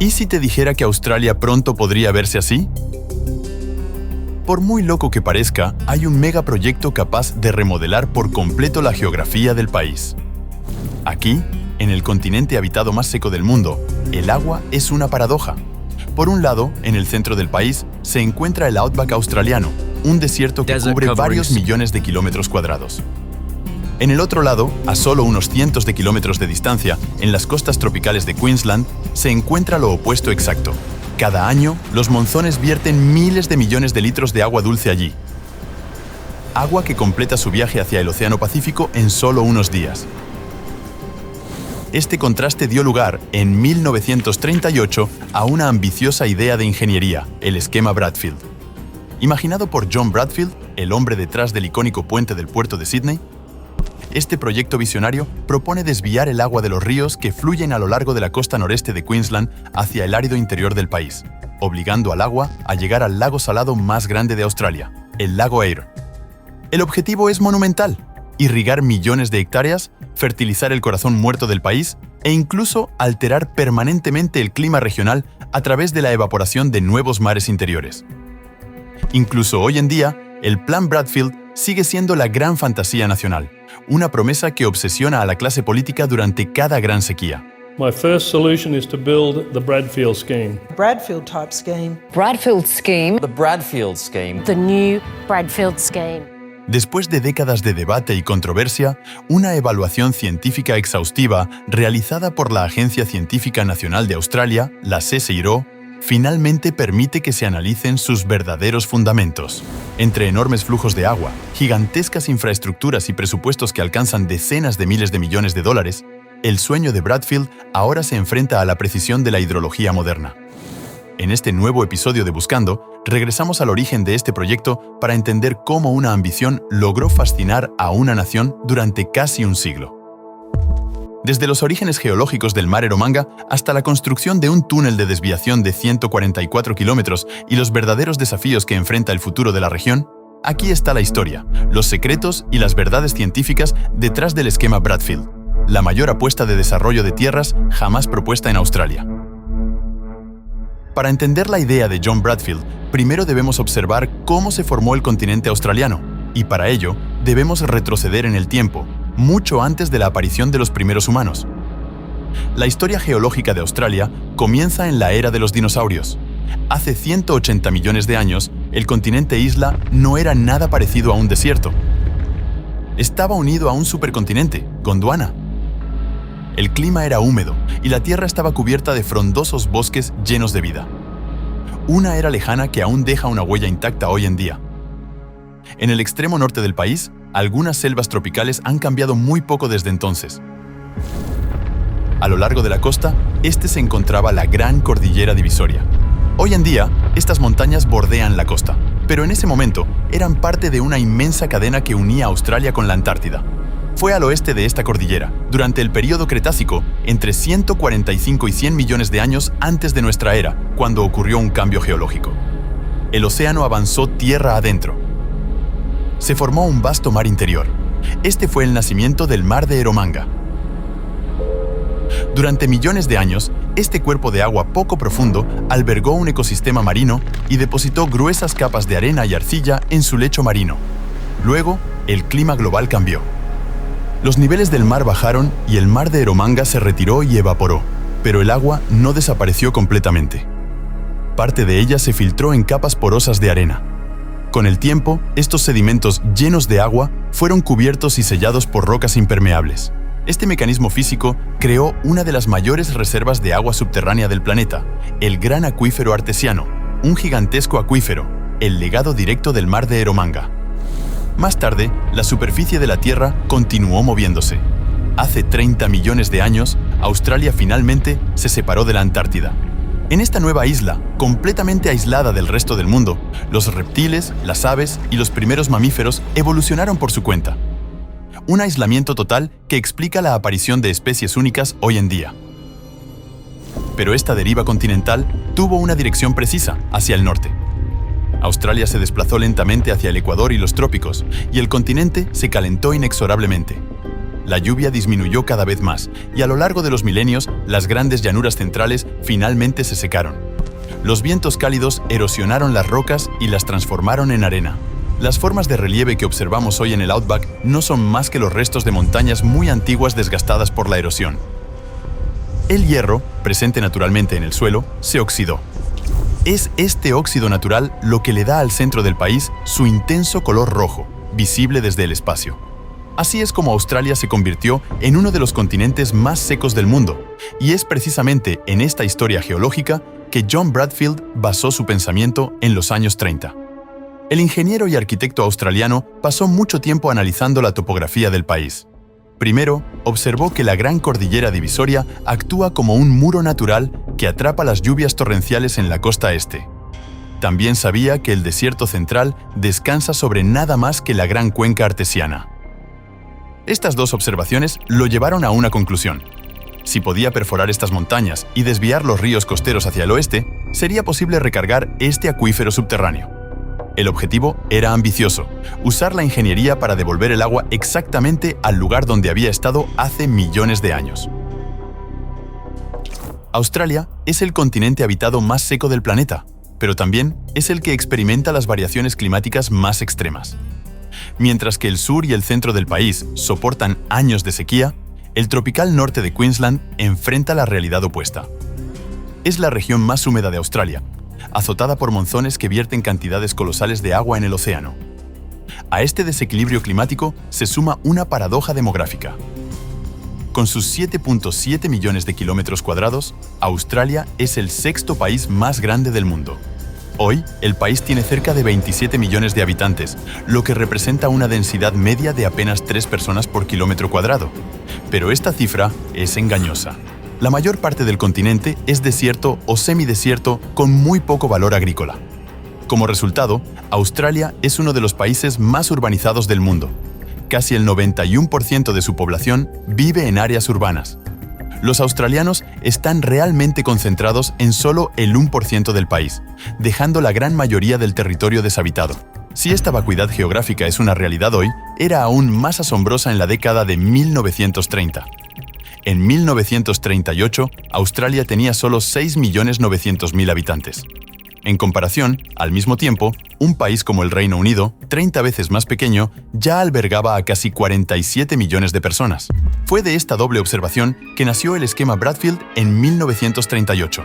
¿Y si te dijera que Australia pronto podría verse así? Por muy loco que parezca, hay un megaproyecto capaz de remodelar por completo la geografía del país. Aquí, en el continente habitado más seco del mundo, el agua es una paradoja. Por un lado, en el centro del país, se encuentra el Outback australiano, un desierto que cubre varios millones de kilómetros cuadrados. En el otro lado, a solo unos cientos de kilómetros de distancia, en las costas tropicales de Queensland, se encuentra lo opuesto exacto. Cada año, los monzones vierten miles de millones de litros de agua dulce allí. Agua que completa su viaje hacia el Océano Pacífico en solo unos días. Este contraste dio lugar, en 1938, a una ambiciosa idea de ingeniería, el esquema Bradfield. Imaginado por John Bradfield, el hombre detrás del icónico puente del puerto de Sydney, este proyecto visionario propone desviar el agua de los ríos que fluyen a lo largo de la costa noreste de Queensland hacia el árido interior del país, obligando al agua a llegar al lago salado más grande de Australia, el lago Eyre. El objetivo es monumental: irrigar millones de hectáreas, fertilizar el corazón muerto del país e incluso alterar permanentemente el clima regional a través de la evaporación de nuevos mares interiores. Incluso hoy en día, el Plan Bradfield sigue siendo la gran fantasía nacional, una promesa que obsesiona a la clase política durante cada gran sequía. My first solution is to build the Bradfield scheme. Bradfield type scheme. Bradfield scheme. The Bradfield scheme. The new Bradfield scheme. Después de décadas de debate y controversia, una evaluación científica exhaustiva realizada por la Agencia Científica Nacional de Australia, la CSIRO, finalmente permite que se analicen sus verdaderos fundamentos. Entre enormes flujos de agua, gigantescas infraestructuras y presupuestos que alcanzan decenas de miles de millones de dólares, el sueño de Bradfield ahora se enfrenta a la precisión de la hidrología moderna. En este nuevo episodio de Buscando, regresamos al origen de este proyecto para entender cómo una ambición logró fascinar a una nación durante casi un siglo. Desde los orígenes geológicos del mar Eromanga hasta la construcción de un túnel de desviación de 144 kilómetros y los verdaderos desafíos que enfrenta el futuro de la región, aquí está la historia, los secretos y las verdades científicas detrás del esquema Bradfield, la mayor apuesta de desarrollo de tierras jamás propuesta en Australia. Para entender la idea de John Bradfield, primero debemos observar cómo se formó el continente australiano, y para ello debemos retroceder en el tiempo, mucho antes de la aparición de los primeros humanos. La historia geológica de Australia comienza en la era de los dinosaurios. Hace 180 millones de años, el continente isla no era nada parecido a un desierto. Estaba unido a un supercontinente, Gondwana. El clima era húmedo y la tierra estaba cubierta de frondosos bosques llenos de vida. Una era lejana que aún deja una huella intacta hoy en día. En el extremo norte del país, algunas selvas tropicales han cambiado muy poco desde entonces. A lo largo de la costa, se encontraba la Gran Cordillera Divisoria. Hoy en día, estas montañas bordean la costa, pero en ese momento eran parte de una inmensa cadena que unía Australia con la Antártida. Fue al oeste de esta cordillera, durante el período Cretácico, entre 145 y 100 millones de años antes de nuestra era, cuando ocurrió un cambio geológico. El océano avanzó tierra adentro. Se formó un vasto mar interior. Este fue el nacimiento del mar de Eromanga. Durante millones de años, este cuerpo de agua poco profundo albergó un ecosistema marino y depositó gruesas capas de arena y arcilla en su lecho marino. Luego, el clima global cambió. Los niveles del mar bajaron y el mar de Eromanga se retiró y evaporó, pero el agua no desapareció completamente. Parte de ella se filtró en capas porosas de arena. Con el tiempo, estos sedimentos llenos de agua fueron cubiertos y sellados por rocas impermeables. Este mecanismo físico creó una de las mayores reservas de agua subterránea del planeta, el Gran Acuífero Artesiano, un gigantesco acuífero, el legado directo del mar de Eromanga. Más tarde, la superficie de la Tierra continuó moviéndose. Hace 30 millones de años, Australia finalmente se separó de la Antártida. En esta nueva isla, completamente aislada del resto del mundo, los reptiles, las aves y los primeros mamíferos evolucionaron por su cuenta. Un aislamiento total que explica la aparición de especies únicas hoy en día. Pero esta deriva continental tuvo una dirección precisa, hacia el norte. Australia se desplazó lentamente hacia el Ecuador y los trópicos, y el continente se calentó inexorablemente. La lluvia disminuyó cada vez más, y a lo largo de los milenios las grandes llanuras centrales finalmente se secaron. Los vientos cálidos erosionaron las rocas y las transformaron en arena. Las formas de relieve que observamos hoy en el Outback no son más que los restos de montañas muy antiguas desgastadas por la erosión. El hierro, presente naturalmente en el suelo, se oxidó. Es este óxido natural lo que le da al centro del país su intenso color rojo, visible desde el espacio. Así es como Australia se convirtió en uno de los continentes más secos del mundo, y es precisamente en esta historia geológica que John Bradfield basó su pensamiento en los años 30. El ingeniero y arquitecto australiano pasó mucho tiempo analizando la topografía del país. Primero, observó que la Gran Cordillera Divisoria actúa como un muro natural que atrapa las lluvias torrenciales en la costa este. También sabía que el desierto central descansa sobre nada más que la Gran Cuenca Artesiana. Estas dos observaciones lo llevaron a una conclusión. Si podía perforar estas montañas y desviar los ríos costeros hacia el oeste, sería posible recargar este acuífero subterráneo. El objetivo era ambicioso: usar la ingeniería para devolver el agua exactamente al lugar donde había estado hace millones de años. Australia es el continente habitado más seco del planeta, pero también es el que experimenta las variaciones climáticas más extremas. Mientras que el sur y el centro del país soportan años de sequía, el tropical norte de Queensland enfrenta la realidad opuesta. Es la región más húmeda de Australia, azotada por monzones que vierten cantidades colosales de agua en el océano. A este desequilibrio climático se suma una paradoja demográfica. Con sus 7.7 millones de kilómetros cuadrados, Australia es el sexto país más grande del mundo. Hoy, el país tiene cerca de 27 millones de habitantes, lo que representa una densidad media de apenas 3 personas por kilómetro cuadrado. Pero esta cifra es engañosa. La mayor parte del continente es desierto o semidesierto con muy poco valor agrícola. Como resultado, Australia es uno de los países más urbanizados del mundo. Casi el 91% de su población vive en áreas urbanas. Los australianos están realmente concentrados en solo el 1% del país, dejando la gran mayoría del territorio deshabitado. Si esta vacuidad geográfica es una realidad hoy, era aún más asombrosa en la década de 1930. En 1938, Australia tenía solo 6.900.000 habitantes. En comparación, al mismo tiempo, un país como el Reino Unido, 30 veces más pequeño, ya albergaba a casi 47 millones de personas. Fue de esta doble observación que nació el esquema Bradfield en 1938.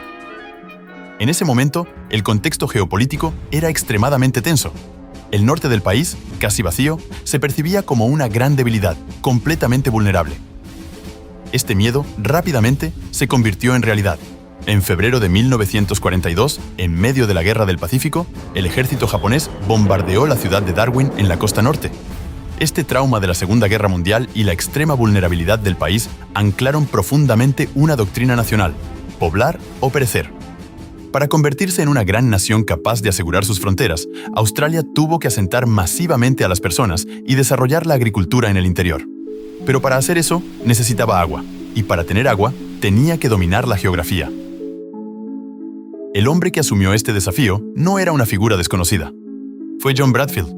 En ese momento, el contexto geopolítico era extremadamente tenso. El norte del país, casi vacío, se percibía como una gran debilidad, completamente vulnerable. Este miedo rápidamente se convirtió en realidad. En febrero de 1942, en medio de la Guerra del Pacífico, el ejército japonés bombardeó la ciudad de Darwin en la costa norte. Este trauma de la Segunda Guerra Mundial y la extrema vulnerabilidad del país anclaron profundamente una doctrina nacional: poblar o perecer. Para convertirse en una gran nación capaz de asegurar sus fronteras, Australia tuvo que asentar masivamente a las personas y desarrollar la agricultura en el interior. Pero para hacer eso, necesitaba agua, y para tener agua, tenía que dominar la geografía. El hombre que asumió este desafío no era una figura desconocida. Fue John Bradfield.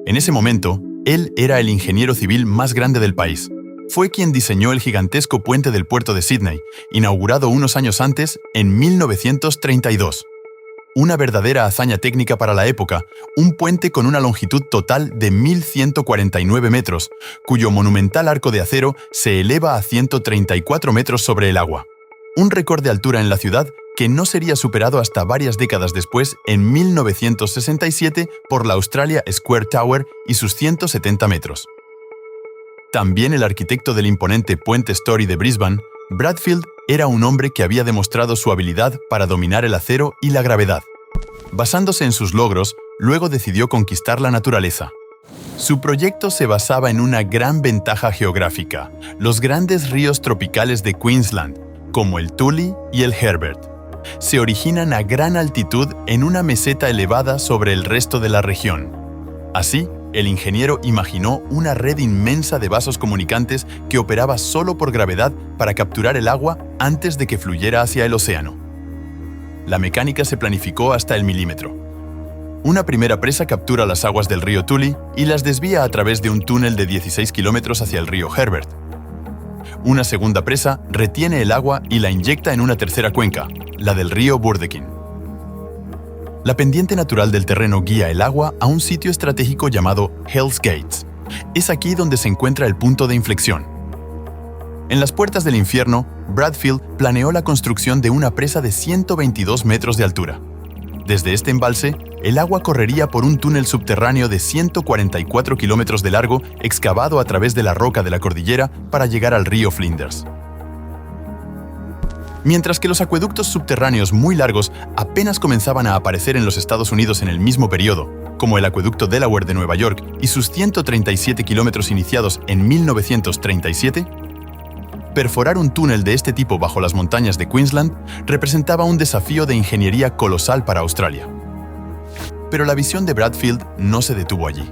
En ese momento, él era el ingeniero civil más grande del país. Fue quien diseñó el gigantesco puente del puerto de Sydney, inaugurado unos años antes, en 1932. Una verdadera hazaña técnica para la época, un puente con una longitud total de 1.149 metros, cuyo monumental arco de acero se eleva a 134 metros sobre el agua. Un récord de altura en la ciudad que no sería superado hasta varias décadas después, en 1967, por la Australia Square Tower y sus 170 metros. También el arquitecto del imponente Puente Story de Brisbane, Bradfield era un hombre que había demostrado su habilidad para dominar el acero y la gravedad. Basándose en sus logros, luego decidió conquistar la naturaleza. Su proyecto se basaba en una gran ventaja geográfica: los grandes ríos tropicales de Queensland, como el Tule y el Herbert. Se originan a gran altitud en una meseta elevada sobre el resto de la región. Así, el ingeniero imaginó una red inmensa de vasos comunicantes que operaba solo por gravedad para capturar el agua antes de que fluyera hacia el océano. La mecánica se planificó hasta el milímetro. Una primera presa captura las aguas del río Tule y las desvía a través de un túnel de 16 kilómetros hacia el río Herbert. Una segunda presa retiene el agua y la inyecta en una tercera cuenca, la del río Burdekin. La pendiente natural del terreno guía el agua a un sitio estratégico llamado Hell's Gates. Es aquí donde se encuentra el punto de inflexión. En las puertas del infierno, Bradfield planeó la construcción de una presa de 122 metros de altura. Desde este embalse, el agua correría por un túnel subterráneo de 144 kilómetros de largo excavado a través de la roca de la cordillera para llegar al río Flinders. Mientras que los acueductos subterráneos muy largos apenas comenzaban a aparecer en los Estados Unidos en el mismo periodo, como el acueducto Delaware de Nueva York y sus 137 kilómetros iniciados en 1937, perforar un túnel de este tipo bajo las montañas de Queensland representaba un desafío de ingeniería colosal para Australia. Pero la visión de Bradfield no se detuvo allí.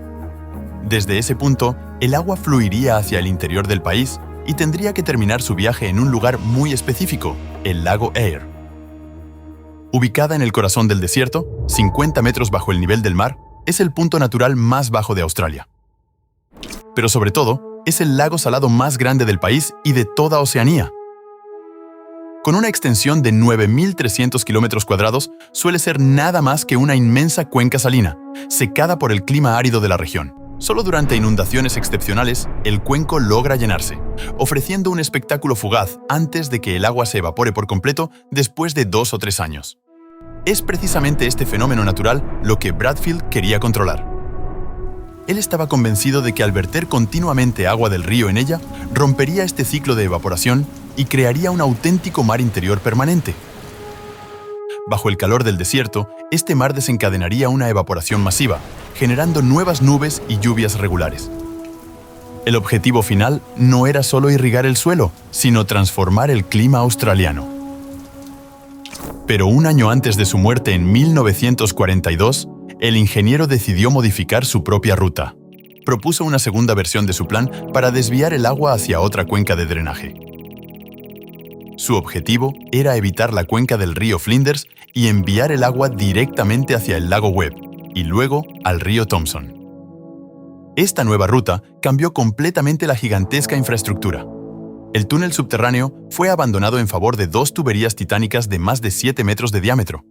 Desde ese punto, el agua fluiría hacia el interior del país y tendría que terminar su viaje en un lugar muy específico, el lago Eyre. Ubicada en el corazón del desierto, 50 metros bajo el nivel del mar, es el punto natural más bajo de Australia. Pero sobre todo, es el lago salado más grande del país y de toda Oceanía. Con una extensión de 9.300 kilómetros cuadrados, suele ser nada más que una inmensa cuenca salina, secada por el clima árido de la región. Solo durante inundaciones excepcionales, el cuenco logra llenarse, ofreciendo un espectáculo fugaz antes de que el agua se evapore por completo después de 2 o 3 años. Es precisamente este fenómeno natural lo que Bradfield quería controlar. Él estaba convencido de que al verter continuamente agua del río en ella, rompería este ciclo de evaporación y crearía un auténtico mar interior permanente. Bajo el calor del desierto, este mar desencadenaría una evaporación masiva, generando nuevas nubes y lluvias regulares. El objetivo final no era solo irrigar el suelo, sino transformar el clima australiano. Pero un año antes de su muerte en 1942, el ingeniero decidió modificar su propia ruta. Propuso una segunda versión de su plan para desviar el agua hacia otra cuenca de drenaje. Su objetivo era evitar la cuenca del río Flinders y enviar el agua directamente hacia el lago Webb y luego al río Thompson. Esta nueva ruta cambió completamente la gigantesca infraestructura. El túnel subterráneo fue abandonado en favor de 2 tuberías titánicas de más de 7 metros de diámetro.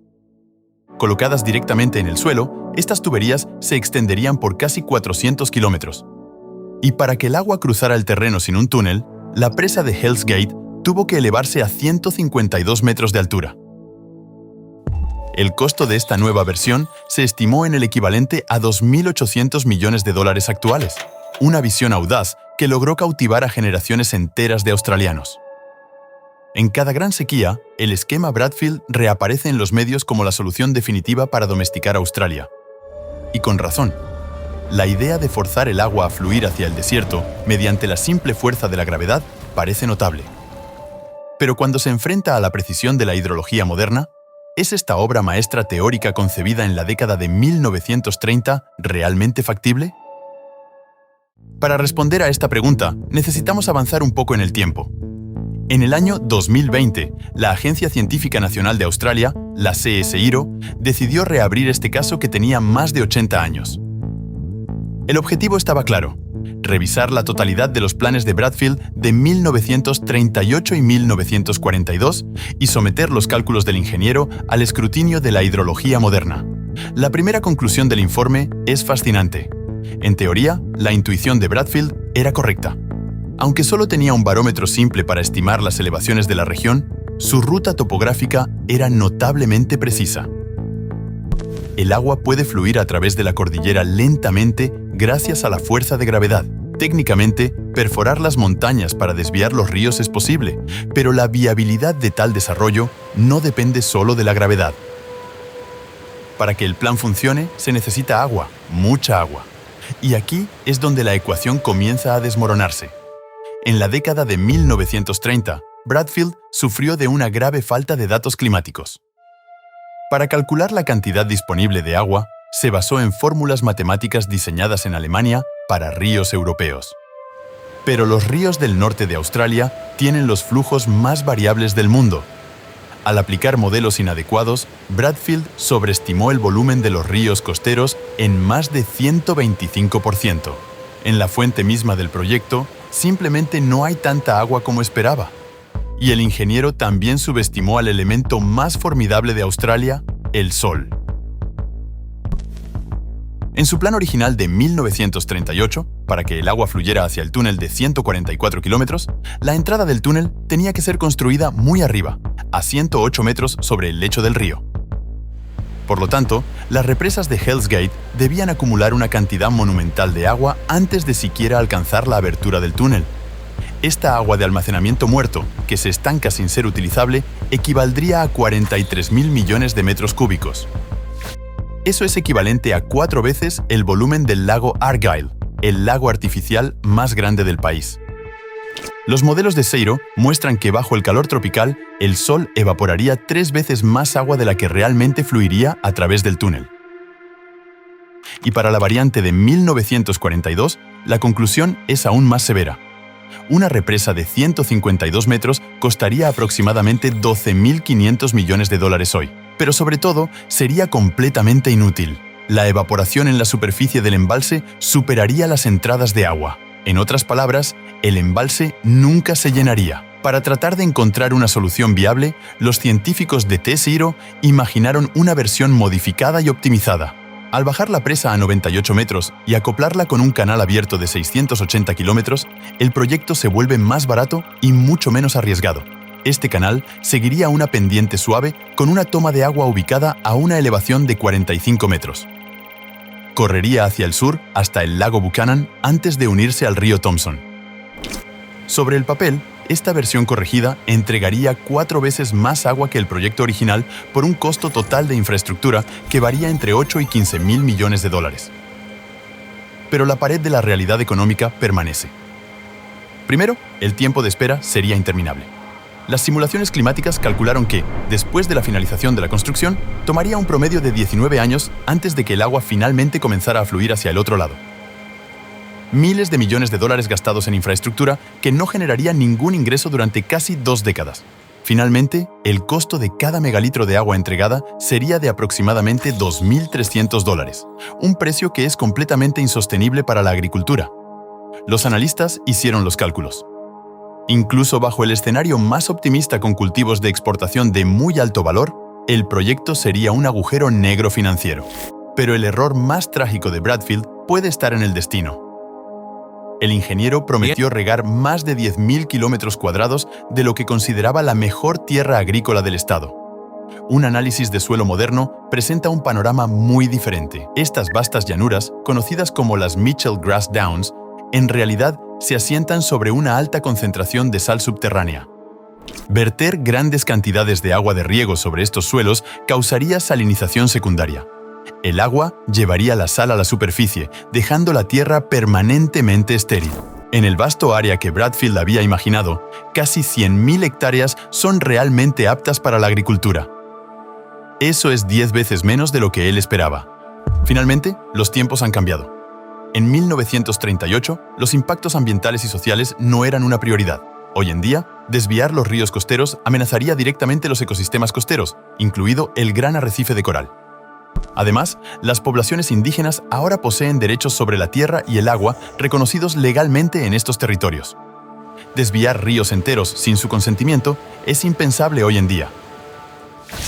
Colocadas directamente en el suelo, estas tuberías se extenderían por casi 400 kilómetros. Y para que el agua cruzara el terreno sin un túnel, la presa de Hell's Gate tuvo que elevarse a 152 metros de altura. El costo de esta nueva versión se estimó en el equivalente a 2.800 millones de dólares actuales, una visión audaz que logró cautivar a generaciones enteras de australianos. En cada gran sequía, el esquema Bradfield reaparece en los medios como la solución definitiva para domesticar Australia. Y con razón. La idea de forzar el agua a fluir hacia el desierto mediante la simple fuerza de la gravedad parece notable. Pero cuando se enfrenta a la precisión de la hidrología moderna, ¿es esta obra maestra teórica concebida en la década de 1930 realmente factible? Para responder a esta pregunta, necesitamos avanzar un poco en el tiempo. En el año 2020, la Agencia Científica Nacional de Australia, la CSIRO, decidió reabrir este caso que tenía más de 80 años. El objetivo estaba claro: revisar la totalidad de los planes de Bradfield de 1938 y 1942 y someter los cálculos del ingeniero al escrutinio de la hidrología moderna. La primera conclusión del informe es fascinante. En teoría, la intuición de Bradfield era correcta. Aunque solo tenía un barómetro simple para estimar las elevaciones de la región, su ruta topográfica era notablemente precisa. El agua puede fluir a través de la cordillera lentamente gracias a la fuerza de gravedad. Técnicamente, perforar las montañas para desviar los ríos es posible, pero la viabilidad de tal desarrollo no depende solo de la gravedad. Para que el plan funcione, se necesita agua, mucha agua. Y aquí es donde la ecuación comienza a desmoronarse. En la década de 1930, Bradfield sufrió de una grave falta de datos climáticos. Para calcular la cantidad disponible de agua, se basó en fórmulas matemáticas diseñadas en Alemania para ríos europeos. Pero los ríos del norte de Australia tienen los flujos más variables del mundo. Al aplicar modelos inadecuados, Bradfield sobreestimó el volumen de los ríos costeros en más de 125%. En la fuente misma del proyecto, simplemente no hay tanta agua como esperaba. Y el ingeniero también subestimó al elemento más formidable de Australia, el Sol. En su plan original de 1938, para que el agua fluyera hacia el túnel de 144 kilómetros, la entrada del túnel tenía que ser construida muy arriba, a 108 metros sobre el lecho del río. Por lo tanto, las represas de Hell's Gate debían acumular una cantidad monumental de agua antes de siquiera alcanzar la abertura del túnel. Esta agua de almacenamiento muerto, que se estanca sin ser utilizable, equivaldría a 43.000 millones de metros cúbicos. Eso es equivalente a 4 veces el volumen del lago Argyle, el lago artificial más grande del país. Los modelos de CSIRO muestran que bajo el calor tropical, el Sol evaporaría 3 veces más agua de la que realmente fluiría a través del túnel. Y para la variante de 1942, la conclusión es aún más severa. Una represa de 152 metros costaría aproximadamente 12.500 millones de dólares hoy, pero sobre todo sería completamente inútil. La evaporación en la superficie del embalse superaría las entradas de agua. En otras palabras, el embalse nunca se llenaría. Para tratar de encontrar una solución viable, los científicos de CSIRO imaginaron una versión modificada y optimizada. Al bajar la presa a 98 metros y acoplarla con un canal abierto de 680 kilómetros, el proyecto se vuelve más barato y mucho menos arriesgado. Este canal seguiría una pendiente suave con una toma de agua ubicada a una elevación de 45 metros. Correría hacia el sur hasta el lago Buchanan antes de unirse al río Thompson. Sobre el papel, esta versión corregida entregaría 4 veces más agua que el proyecto original por un costo total de infraestructura que varía entre 8 y 15.000 millones de dólares. Pero la pared de la realidad económica permanece. Primero, el tiempo de espera sería interminable. Las simulaciones climáticas calcularon que, después de la finalización de la construcción, tomaría un promedio de 19 años antes de que el agua finalmente comenzara a fluir hacia el otro lado. Miles de millones de dólares gastados en infraestructura que no generaría ningún ingreso durante casi 2 décadas. Finalmente, el costo de cada megalitro de agua entregada sería de aproximadamente $2.300, un precio que es completamente insostenible para la agricultura. Los analistas hicieron los cálculos. Incluso bajo el escenario más optimista con cultivos de exportación de muy alto valor, el proyecto sería un agujero negro financiero. Pero el error más trágico de Bradfield puede estar en el destino. El ingeniero prometió regar más de 10.000 kilómetros cuadrados de lo que consideraba la mejor tierra agrícola del estado. Un análisis de suelo moderno presenta un panorama muy diferente. Estas vastas llanuras, conocidas como las Mitchell Grass Downs, en realidad se asientan sobre una alta concentración de sal subterránea. Verter grandes cantidades de agua de riego sobre estos suelos causaría salinización secundaria. El agua llevaría la sal a la superficie, dejando la tierra permanentemente estéril. En el vasto área que Bradfield había imaginado, casi 100.000 hectáreas son realmente aptas para la agricultura. Eso es 10 veces menos de lo que él esperaba. Finalmente, los tiempos han cambiado. En 1938, los impactos ambientales y sociales no eran una prioridad. Hoy en día, desviar los ríos costeros amenazaría directamente los ecosistemas costeros, incluido el gran arrecife de coral. Además, las poblaciones indígenas ahora poseen derechos sobre la tierra y el agua reconocidos legalmente en estos territorios. Desviar ríos enteros sin su consentimiento es impensable hoy en día.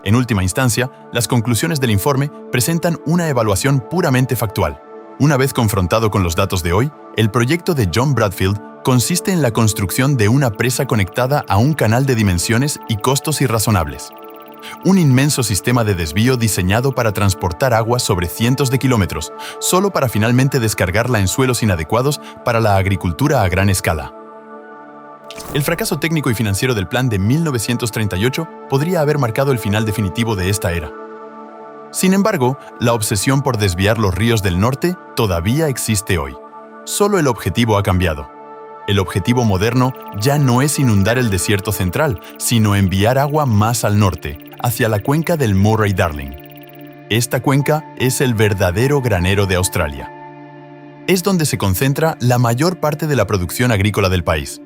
En última instancia, las conclusiones del informe presentan una evaluación puramente factual. Una vez confrontado con los datos de hoy, el proyecto de John Bradfield consiste en la construcción de una presa conectada a un canal de dimensiones y costos irrazonables. Un inmenso sistema de desvío diseñado para transportar agua sobre cientos de kilómetros, solo para finalmente descargarla en suelos inadecuados para la agricultura a gran escala. El fracaso técnico y financiero del plan de 1938 podría haber marcado el final definitivo de esta era. Sin embargo, la obsesión por desviar los ríos del norte todavía existe hoy. Solo el objetivo ha cambiado. El objetivo moderno ya no es inundar el desierto central, sino enviar agua más al norte, hacia la cuenca del Murray-Darling. Esta cuenca es el verdadero granero de Australia. Es donde se concentra la mayor parte de la producción agrícola del país.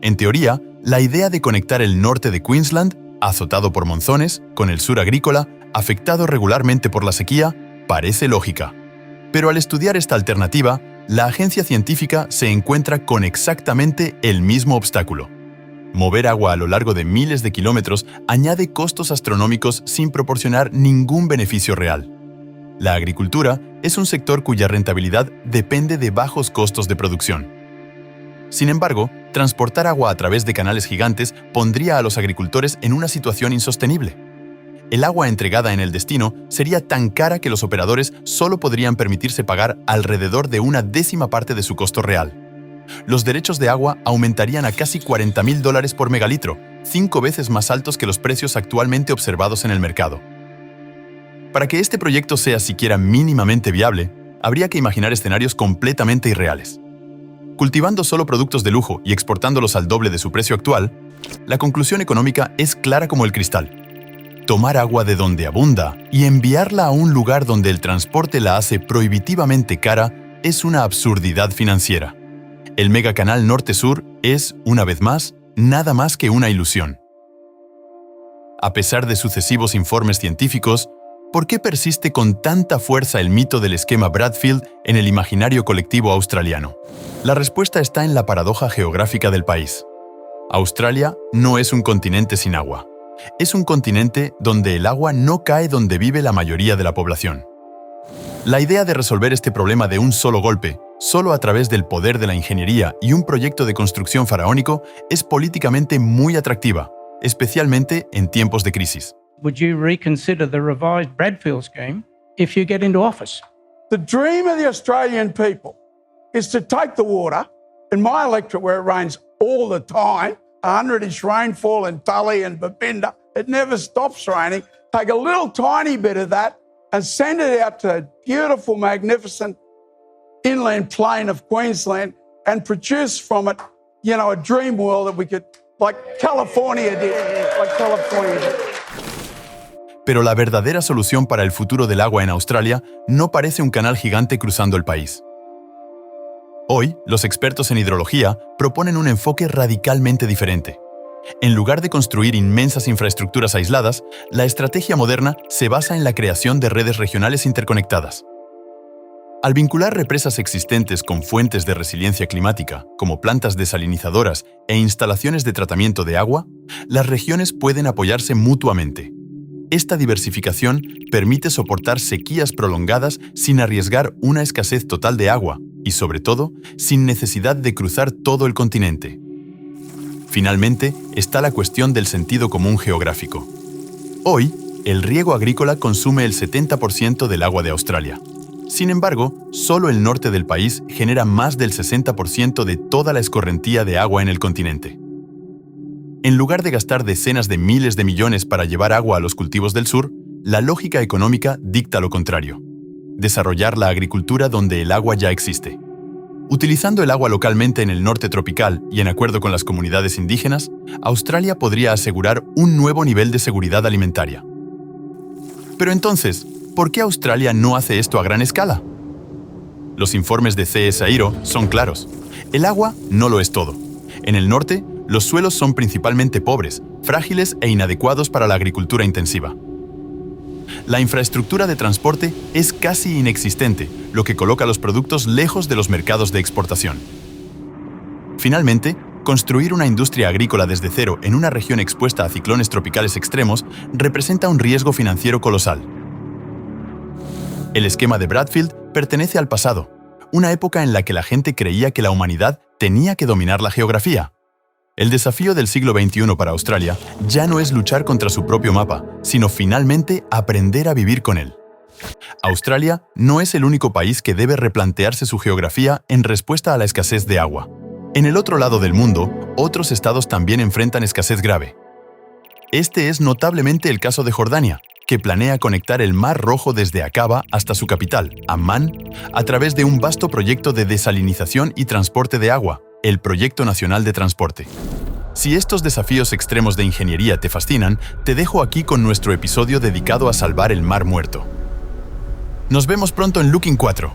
En teoría, la idea de conectar el norte de Queensland, azotado por monzones, con el sur agrícola, afectado regularmente por la sequía, parece lógica. Pero al estudiar esta alternativa, la agencia científica se encuentra con exactamente el mismo obstáculo. Mover agua a lo largo de miles de kilómetros añade costos astronómicos sin proporcionar ningún beneficio real. La agricultura es un sector cuya rentabilidad depende de bajos costos de producción. Sin embargo, transportar agua a través de canales gigantes pondría a los agricultores en una situación insostenible. El agua entregada en el destino sería tan cara que los operadores solo podrían permitirse pagar alrededor de una décima parte de su costo real. Los derechos de agua aumentarían a casi $40.000 por megalitro, 5 veces más altos que los precios actualmente observados en el mercado. Para que este proyecto sea siquiera mínimamente viable, habría que imaginar escenarios completamente irreales. Cultivando solo productos de lujo y exportándolos al doble de su precio actual, la conclusión económica es clara como el cristal. Tomar agua de donde abunda y enviarla a un lugar donde el transporte la hace prohibitivamente cara es una absurdidad financiera. El megacanal norte-sur es, una vez más, nada más que una ilusión. A pesar de sucesivos informes científicos, ¿por qué persiste con tanta fuerza el mito del esquema Bradfield en el imaginario colectivo australiano? La respuesta está en la paradoja geográfica del país. Australia no es un continente sin agua. Es un continente donde el agua no cae donde vive la mayoría de la población. La idea de resolver este problema de un solo golpe, solo a través del poder de la ingeniería y un proyecto de construcción faraónico, es políticamente muy atractiva, especialmente en tiempos de crisis. Would you reconsider the revised Bradfield scheme if you get into office? The dream of the Australian people is to take the water, in my electorate where it rains all the time, 100-inch rainfall in Tully and Babinda, it never stops raining, take a little tiny bit of that and send it out to a beautiful, magnificent inland plain of Queensland and produce from it, a dream world that we could, like California did. Pero la verdadera solución para el futuro del agua en Australia no parece un canal gigante cruzando el país. Hoy, los expertos en hidrología proponen un enfoque radicalmente diferente. En lugar de construir inmensas infraestructuras aisladas, la estrategia moderna se basa en la creación de redes regionales interconectadas. Al vincular represas existentes con fuentes de resiliencia climática, como plantas desalinizadoras e instalaciones de tratamiento de agua, las regiones pueden apoyarse mutuamente. Esta diversificación permite soportar sequías prolongadas sin arriesgar una escasez total de agua y, sobre todo, sin necesidad de cruzar todo el continente. Finalmente, está la cuestión del sentido común geográfico. Hoy, el riego agrícola consume el 70% del agua de Australia. Sin embargo, solo el norte del país genera más del 60% de toda la escorrentía de agua en el continente. En lugar de gastar decenas de miles de millones para llevar agua a los cultivos del sur, la lógica económica dicta lo contrario: desarrollar la agricultura donde el agua ya existe. Utilizando el agua localmente en el norte tropical y en acuerdo con las comunidades indígenas, Australia podría asegurar un nuevo nivel de seguridad alimentaria. Pero entonces, ¿por qué Australia no hace esto a gran escala? Los informes de CSIRO son claros. El agua no lo es todo. En el norte, los suelos son principalmente pobres, frágiles e inadecuados para la agricultura intensiva. La infraestructura de transporte es casi inexistente, lo que coloca los productos lejos de los mercados de exportación. Finalmente, construir una industria agrícola desde cero en una región expuesta a ciclones tropicales extremos representa un riesgo financiero colosal. El esquema de Bradfield pertenece al pasado, una época en la que la gente creía que la humanidad tenía que dominar la geografía. El desafío del siglo XXI para Australia ya no es luchar contra su propio mapa, sino finalmente aprender a vivir con él. Australia no es el único país que debe replantearse su geografía en respuesta a la escasez de agua. En el otro lado del mundo, otros estados también enfrentan escasez grave. Este es notablemente el caso de Jordania, que planea conectar el Mar Rojo desde Aqaba hasta su capital, Ammán, a través de un vasto proyecto de desalinización y transporte de agua, el Proyecto Nacional de Transporte. Si estos desafíos extremos de ingeniería te fascinan, te dejo aquí con nuestro episodio dedicado a salvar el Mar Muerto. Nos vemos pronto en Looking 4.